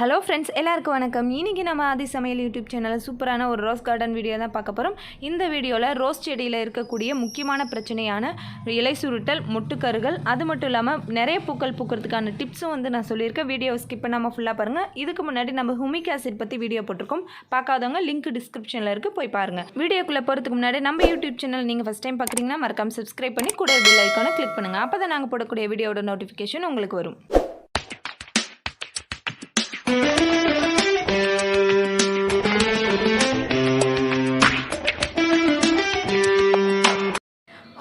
Hello friends, எல்லாருக்கும் வணக்கம். இன்றைக்கி நம்ம ஆதி சமையல் யூடியூப் சேனலில் சூப்பரான ஒரு ரோஸ் கார்டன் வீடியோ தான் பார்க்க போகிறோம். இந்த வீடியோவில் ரோஸ் செடியில் இருக்கக்கூடிய முக்கியமான பிரச்சனையான இலை சுருட்டல், மொட்டுக்கருகள், அது மட்டும் இல்லாமல் நிறைய பூக்கள் பூக்கிறதுக்கான டிப்ஸும் நான் சொல்லியிருக்கேன். வீடியோ ஸ்கிப் பண்ணாமல் ஃபுல்லாக பாருங்கள். இதுக்கு முன்னாடி நம்ம ஹுமிக் ஆசிட் பற்றி வீடியோ போட்டிருக்கோம். பார்க்காதவங்க லிங்க் டிஸ்கிரிப்ஷனில் இருக்குது, போய் பாருங்கள். வீடியோக்குள்ளே போகிறதுக்கு முன்னாடி நம்ம யூடியூப் சேனல் நீங்கள் ஃபஸ்ட் டைம் பார்க்குறீங்கன்னா மறக்காம சப்ஸ்கிரைப் பண்ணி கூட பெல் ஐக்கானை கிளிக் பண்ணுங்கள். அப்போ தான் நாங்கள் போடக்கூடிய வீடியோட நோட்டிஃபிகேஷன் உங்களுக்கு வரும்.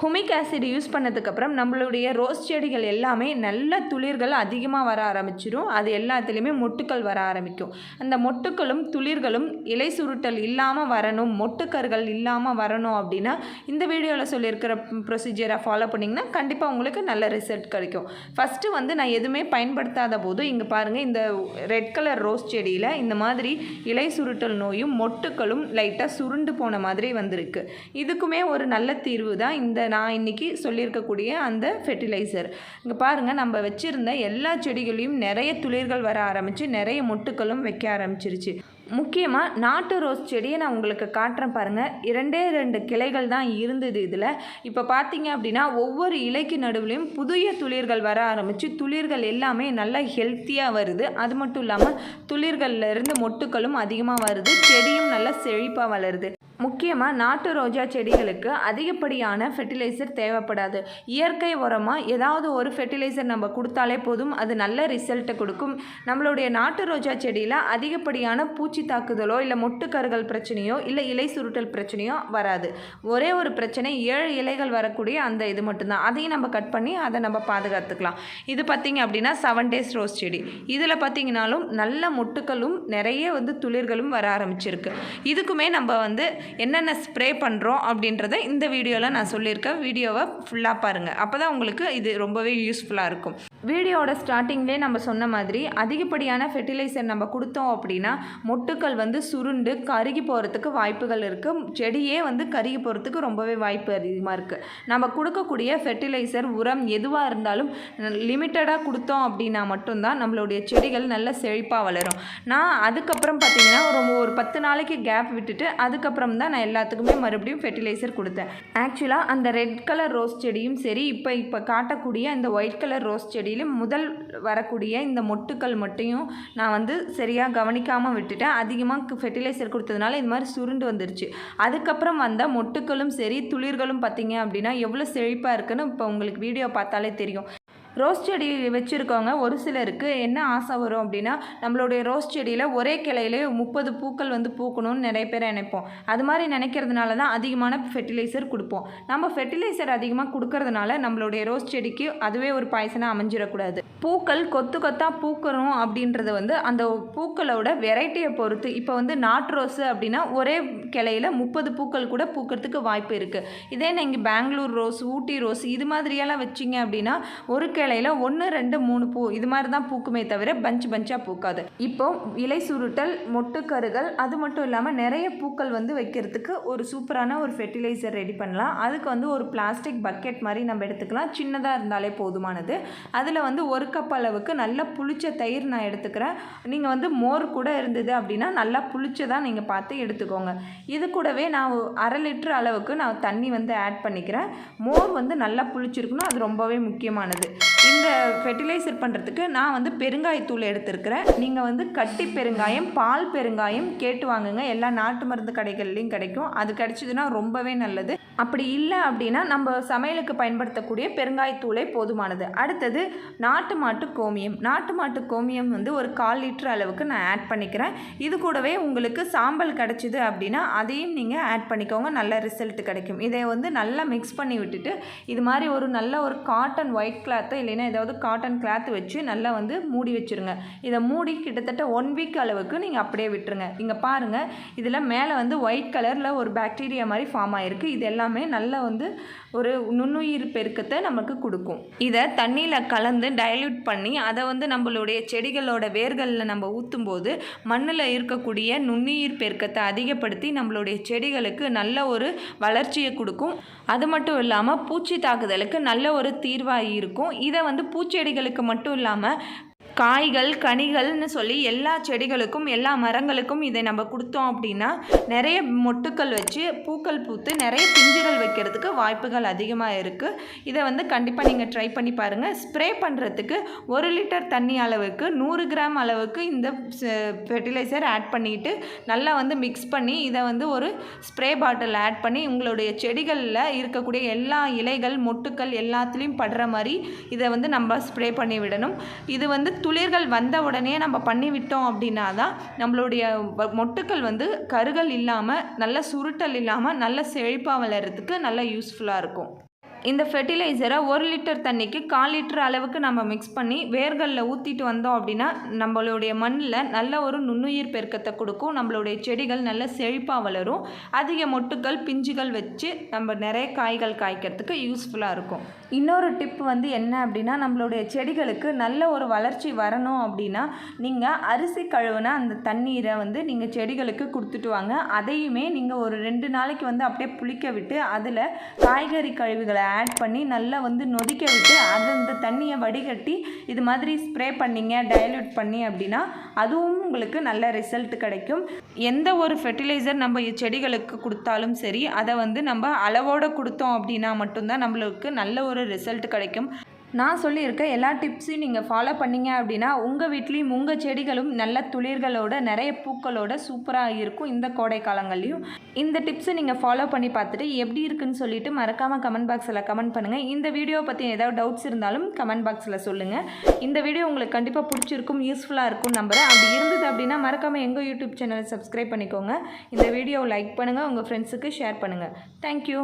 ஹுமிக் ஆசிட் யூஸ் பண்ணதுக்கப்புறம் நம்மளுடைய ரோஸ் செடிகள் எல்லாமே நல்ல துளிர்கள் அதிகமாக வர ஆரம்பிச்சிடும். அது எல்லாத்துலேயுமே மொட்டுக்கள் வர ஆரம்பிக்கும். அந்த மொட்டுக்களும் துளிர்களும் இலை சுருட்டல் இல்லாமல் வரணும், மொட்டுக்கர்கள் இல்லாமல் வரணும் அப்படின்னா இந்த வீடியோவில் சொல்லியிருக்கிற ப்ரொசீஜரை ஃபாலோ பண்ணிங்கன்னா கண்டிப்பாக உங்களுக்கு நல்ல ரிசல்ட் கிடைக்கும். ஃபஸ்ட்டு நான் எதுவுமே பயன்படுத்தாத போது இங்கே பாருங்கள், இந்த ரெட் கலர் ரோஸ் செடியில் இந்த மாதிரி இலை சுருட்டல் நோயும் மொட்டுக்களும் லைட்டாக சுருண்டு போன மாதிரி வந்திருக்கு. இதுக்குமே ஒரு நல்ல தீர்வு தான் நான் இன்றைக்கி சொல்லியிருக்கக்கூடிய அந்த ஃபெர்டிலைசர். இங்கே பாருங்கள், நம்ம வச்சுருந்த எல்லா செடிகளையும் நிறைய துளிர்கள் வர ஆரம்பித்து நிறைய மொட்டுக்களும் வைக்க ஆரம்பிச்சிருச்சு. முக்கியமாக நாட்டு ரோஸ் செடியை நான் உங்களுக்கு காட்டுறேன் பாருங்கள். 2 கிளைகள் தான் இருந்தது இதில். இப்போ பார்த்தீங்க அப்படின்னா ஒவ்வொரு இலைக்கு நடுவுலையும் புதிய துளிர்கள் வர ஆரம்பித்து துளிர்கள் எல்லாமே நல்லா ஹெல்த்தியாக வருது. அது மட்டும் இல்லாமல் துளிர்களிலிருந்து மொட்டுக்களும் அதிகமாக வருது, செடியும் நல்லா செழிப்பாக வளருது. முக்கியமாக நாட்டு ரோஜா செடிகளுக்கு அதிகப்படியான ஃபெர்டிலைசர் தேவைப்படாது. இயற்கை உரமாக ஏதாவது ஒரு ஃபெர்டிலைசர் நம்ம கொடுத்தாலே போதும், அது நல்ல ரிசல்ட்டை கொடுக்கும். நம்மளுடைய நாட்டு ரோஜா செடியில் அதிகப்படியான பூச்சி தாக்குதலோ இல்லை மொட்டுக்கருகள் பிரச்சனையோ இல்லை இலை சுருட்டல் பிரச்சனையோ வராது. ஒரே ஒரு பிரச்சனை, 7 இலைகள் வரக்கூடிய அந்த இது மட்டும்தான். அதையும் நம்ம கட் பண்ணி அதை நம்ம பாதுகாத்துக்கலாம். இது பார்த்திங்க அப்படின்னா 7 days ரோஸ் செடி. இதில் பார்த்திங்கனாலும் நல்ல மொட்டுக்களும் நிறைய துளிர்களும் வர ஆரம்பிச்சிருக்கு. இதுக்குமே நம்ம என்னென்ன ஸ்ப்ரே பண்ணுறோம் அப்படின்றத இந்த வீடியோவில் நான் சொல்லியிருக்கேன். வீடியோவை ஃபுல்லாக பாருங்கள், அப்போ தான் உங்களுக்கு இது ரொம்பவே யூஸ்ஃபுல்லாக இருக்கும். வீடியோவோட ஸ்டார்டிங்லேயே நம்ம சொன்ன மாதிரி அதிகப்படியான ஃபெர்டிலைசர் நம்ம கொடுத்தோம் அப்படின்னா மொட்டுக்கள் சுருண்டு கருகி போகிறதுக்கு வாய்ப்புகள் இருக்குது. செடியே கருகி போகிறதுக்கு ரொம்பவே வாய்ப்பு அதிகமாக இருக்குது. நம்ம கொடுக்கக்கூடிய ஃபெர்டிலைசர் உரம் எதுவாக இருந்தாலும் லிமிட்டடாக கொடுத்தோம் அப்படின்னா மட்டும்தான் நம்மளுடைய செடிகள் நல்ல செழிப்பாக வளரும். நான் அதுக்கப்புறம் பார்த்திங்கன்னா ஒரு 10 நாளைக்கு கேப் விட்டுட்டு அதுக்கப்புறம் தான் நான் எல்லாத்துக்குமே மறுபடியும் ஃபெர்டிலைசர் கொடுத்தேன். ஆக்சுவலாக அந்த ரெட் கலர் ரோஸ் செடியும் சரி, இப்போ காட்டக்கூடிய இந்த ஒயிட் கலர் ரோஸ் செடியிலும் முதல் வரக்கூடிய இந்த மொட்டுக்கள் மட்டும் நான் சரியாக கவனிக்காமல் விட்டுட்டேன். அதிகமாக ஃபெர்டிலைசர் கொடுத்ததுனால இது மாதிரி சுருண்டு வந்துருச்சு. அதுக்கப்புறம் வந்த மொட்டுக்களும் சரி துளிர்களும் பார்த்திங்க அப்படின்னா எவ்வளோ செழிப்பாக இருக்குன்னு இப்போ உங்களுக்கு வீடியோ பார்த்தாலே தெரியும். ரோஸ் செடி வச்சுருக்கவங்க ஒரு சிலருக்கு என்ன ஆசை வரும் அப்படின்னா, நம்மளுடைய ரோஸ் செடியில் ஒரே கிளையிலே 30 பூக்கள் பூக்கணும்னு நிறைய பேர் நினைப்போம். அது மாதிரி நினைக்கிறதுனால தான் அதிகமான ஃபெர்டிலைசர் கொடுப்போம். நம்ம ஃபெர்டிலைசர் அதிகமாக கொடுக்கறதுனால நம்மளுடைய ரோஸ் செடிக்கு அதுவே ஒரு பாய்சனாக அமைஞ்சிடக்கூடாது. பூக்கள் கொத்து கொத்தாக பூக்கணும் அப்படின்றது அந்த பூக்களோட வெரைட்டியை பொறுத்து. இப்போ நாட்டு ரோஸு அப்படின்னா ஒரே கிளையில் 30 பூக்கள் கூட பூக்கிறதுக்கு வாய்ப்பு இருக்குது. இதே நீங்கள் பெங்களூர் ரோஸ், ஊட்டி ரோஸ் இது மாதிரியெல்லாம் வச்சிங்க அப்படின்னா ஒரு கிளையில் 1, 2, 3 பூ இது மாதிரி தான் பூக்குமே தவிர பஞ்சாக பூக்காது. இப்போ இலை சுருட்டல், மொட்டுக்கருகள், அது மட்டும் இல்லாமல் நிறைய பூக்கள் வைக்கிறதுக்கு ஒரு சூப்பரான ஒரு ஃபெர்டிலைசர் ரெடி பண்ணலாம். அதுக்கு ஒரு பிளாஸ்டிக் பக்கெட் மாதிரி நம்ம எடுத்துக்கலாம். சின்னதாக இருந்தாலே போதுமானது. அதில் 1 கப் அளவுக்கு நல்லா புளிச்ச தயிர் நான் எடுத்துக்கிறேன். நீங்கள் மோர் கூட இருந்தது அப்படின்னா நல்லா புளிச்சதாக நீங்கள் பார்த்து எடுத்துக்கோங்க. இது கூடவே நான் 1/2 லிட்டர் அளவுக்கு நான் தண்ணி ஆட் பண்ணிக்கிறேன். மோர் நல்லா புளிச்சிருக்கணும், அது ரொம்பவே முக்கியமானது. இந்த ஃபெர்டிலைசர் பண்ணுறதுக்கு நான் பெருங்காயத்தூள் எடுத்துருக்கிறேன். நீங்கள் கட்டி பெருங்காயம், பால் பெருங்காயம் கேட்டு வாங்குங்க. எல்லா நாட்டு மருந்து கடைகள்லையும் கிடைக்கும். அது கிடைச்சிதுன்னா ரொம்பவே நல்லது. அப்படி இல்லை அப்படின்னா நம்ம சமையலுக்கு பயன்படுத்தக்கூடிய பெருங்காயத்தூளே போதுமானது. அடுத்தது நாட்டு மாட்டு கோமியம். நாட்டு மாட்டு கோமியம் ஒரு 1/4 லிட்டர் அளவுக்கு நான் ஆட் பண்ணிக்கிறேன். இது கூடவே உங்களுக்கு சாம்பல் கிடச்சிது அப்படின்னா அதையும் நீங்கள் ஆட் பண்ணிக்கோங்க, நல்ல ரிசல்ட் கிடைக்கும். இதை நல்லா மிக்ஸ் பண்ணி விட்டுட்டு இது மாதிரி ஒரு நல்ல ஒரு காட்டன் ஒயிட் கிளாத்தை இல்லைன்னா ஏதாவது காட்டன் கிளாத் வச்சு நல்லா மூடி வச்சுருங்க. இதை மூடி கிட்டத்தட்ட 1 வீக் அளவுக்கு நீங்கள் அப்படியே விட்டுருங்க. இங்கே பாருங்கள், இதில் மேலே ஒயிட் கலரில் ஒரு பாக்டீரியா மாதிரி ஃபார்ம் ஆகிருக்கு. இது எல்லாமே நல்லா ஒரு நுண்ணுயிர் பெருக்கத்தை நமக்கு கொடுக்கும். இதை தண்ணியில் கலந்து டைல்யூட் பண்ணி அதை நம்மளுடைய செடிகளோட வேர்களில் நம்ம ஊற்றும் போது மண்ணில் இருக்கக்கூடிய நுண்ணுயிர் பெருக்கத்தை அதிகப்படுத்தி நம்மளுடைய செடிகளுக்கு நல்ல ஒரு வளர்ச்சியை கொடுக்கும். அது மட்டும் இல்லாமல் பூச்சி தாக்குதலுக்கு நல்ல ஒரு தீர்வாக இருக்கும். இதை பூச்செடிகளுக்கு மட்டும் இல்லாமல் காய்கள் கனிகள்னு சொல்லி எல்லா செடிகளுக்கும் எல்லா மரங்களுக்கும் இதை நம்ம கொடுத்தோம் அப்படின்னா நிறைய மொட்டுக்கள் வச்சு பூக்கள் பூத்து நிறைய பிஞ்சுகள் வைக்கிறதுக்கு வாய்ப்புகள் அதிகமாக இருக்குது. இதை வந்து கண்டிப்பாக நீங்கள் ட்ரை பண்ணி பாருங்கள். ஸ்ப்ரே பண்ணுறதுக்கு 1 லிட்டர் தண்ணி அளவுக்கு 100 கிராம் அளவுக்கு இந்த ஃபெர்டிலைசர் ஆட் பண்ணிவிட்டு நல்லா வந்து மிக்ஸ் பண்ணி இதை வந்து ஒரு ஸ்ப்ரே பாட்டில் ஆட் பண்ணி உங்களுடைய செடிகளில் இருக்கக்கூடிய எல்லா இலைகள் மொட்டுக்கள் எல்லாத்துலேயும் படுற மாதிரி இதை வந்து நம்ம ஸ்ப்ரே பண்ணி விடணும். இது வந்து துளிர்கள் வந்த உடனே நம்ம பண்ணிவிட்டோம் அப்படின்னா தான் நம்மளுடைய மொட்டுக்கள் வந்து கருகள் இல்லாமல் நல்ல சுருட்டல் இல்லாமல் நல்ல செழிப்பாக வளர்கிறதுக்கு நல்லா யூஸ்ஃபுல்லாக இருக்கும். இந்த ஃபெர்டிலைசரை 1 லிட்டர் தண்ணிக்கு 1/4 லிட்டர் அளவுக்கு நம்ம மிக்ஸ் பண்ணி வேர்களில் ஊற்றிட்டு வந்தோம் அப்படின்னா நம்மளுடைய மண்ணில் நல்ல ஒரு நுண்ணுயிர் பெருக்கத்தை கொடுக்கும். நம்மளுடைய செடிகள் நல்ல செழிப்பாக வளரும். அதிக மொட்டுக்கள் பிஞ்சுகள் வச்சு நம்ம நிறைய காய்கள் காய்க்கிறதுக்கு யூஸ்ஃபுல்லாக இருக்கும். இன்னொரு டிப் வந்து என்ன அப்படின்னா நம்மளுடைய செடிகளுக்கு நல்ல ஒரு வளர்ச்சி வரணும் அப்படின்னா நீங்கள் அரிசி கழுவுன அந்த தண்ணீரை வந்து நீங்கள் செடிகளுக்கு கொடுத்துட்டு வாங்க. அதையுமே நீங்கள் ஒரு 2 நாளைக்கு வந்து அப்படியே புளிக்க விட்டு அதில் காய்கறி கழிவுகளை ஆட் பண்ணி நல்லா வந்து நொதிக்க விட்டு அந்த தண்ணியை வடிகட்டி இது மாதிரி ஸ்ப்ரே பண்ணிங்க டைல்யூட் பண்ணி அப்படின்னா அதுவும் உங்களுக்கு நல்ல ரிசல்ட் கிடைக்கும். எந்த ஒரு ஃபெர்டிலைசர் நம்ம செடிகளுக்கு கொடுத்தாலும் சரி அதை வந்து நம்ம அளவோடு கொடுத்தோம் அப்படின்னா மட்டும்தான் நம்மளுக்கு நல்ல ஒரு ரிசல்ட் கிடைக்கும். நான் சொல்லியிருக்க எல்லா டிப்ஸையும் நீங்கள் ஃபாலோ பண்ணிங்க அப்படின்னா உங்கள் வீட்லேயும் உங்கள் செடிகளும் நல்ல துளிர்களோட நிறைய பூக்களோட சூப்பராக இருக்கும். இந்த கோடை காலங்கள்லையும் இந்த டிப்ஸை நீங்கள் ஃபாலோ பண்ணி பார்த்துட்டு எப்படி இருக்குன்னு சொல்லிட்டு மறக்காமல் கமெண்ட் பாக்ஸில் கமெண்ட் பண்ணுங்கள். இந்த வீடியோ பற்றி ஏதாவது டவுட்ஸ் இருந்தாலும் கமெண்ட் பாக்ஸில் சொல்லுங்கள். இந்த வீடியோ உங்களுக்கு கண்டிப்பாக பிடிச்சிருக்கும், யூஸ்ஃபுல்லாக இருக்கும் நம்புகிறேன். அப்படி இருந்தது அப்படின்னா மறக்காமல் எங்கள் யூடியூப் சேனலை சப்ஸ்கிரைப் பண்ணிக்கோங்க. இந்த வீடியோவை லைக் பண்ணுங்கள், உங்கள் ஃப்ரெண்ட்ஸுக்கு ஷேர் பண்ணுங்கள். தேங்க்யூ.